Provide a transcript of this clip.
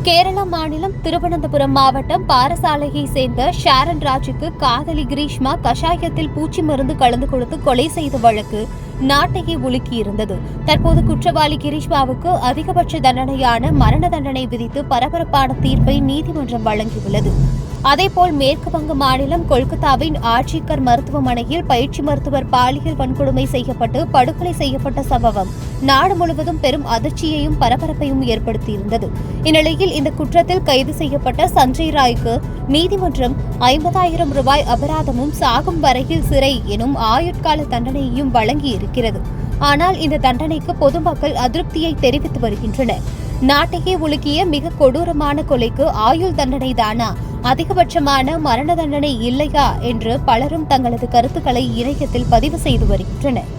கேரள மாநிலம் திருவனந்தபுரம் மாவட்டம் பாரசாலையை சேர்ந்த ஷாரன் ராஜுக்கு காதலி கிரீஷ்மா கஷாயத்தில் பூச்சி மருந்து கலந்து கொடுத்து கொலை செய்த வழக்கு நாட்டையே உலுக்கியிருந்தது. தற்போது குற்றவாளி கிரீஷ்மாவுக்கு அதிகபட்ச தண்டனையான மரண தண்டனை விதித்து பரபரப்பான தீர்ப்பை நீதிமன்றம் வழங்கியுள்ளது. அதேபோல் மேற்கு வங்க மாநிலம் கொல்கத்தாவின் ஆர்ஜிகர் மருத்துவமனையில் பயிற்சி மருத்துவர் பாலியல் வன்கொடுமை செய்யப்பட்டு படுகொலை செய்யப்பட்ட சம்பவம் நாடு முழுவதும் பெரும் அதிர்ச்சியையும் பரபரப்பையும் ஏற்படுத்தியிருந்தது. இந்நிலையில் இந்த குற்றத்தில் கைது செய்யப்பட்ட சஞ்சய் ராய்க்கு நீதிமன்றம் 50,000 ரூபாய் அபராதமும் சாகும் வரையில் சிறை எனும் ஆயுட்கால தண்டனையையும் வழங்கியிருக்கிறது. ஆனால் இந்த தண்டனைக்கு பொதுமக்கள் அதிருப்தியை தெரிவித்து வருகின்றனர். நாட்டையே உலுக்கிய மிக கொடூரமான கொலைக்கு ஆயுள் தண்டனை தானா, அதிகபட்சமான மரண தண்டனை இல்லையா என்று பலரும் தங்களது கருத்துக்களை இணையத்தில் பதிவு செய்து வருகின்றனர்.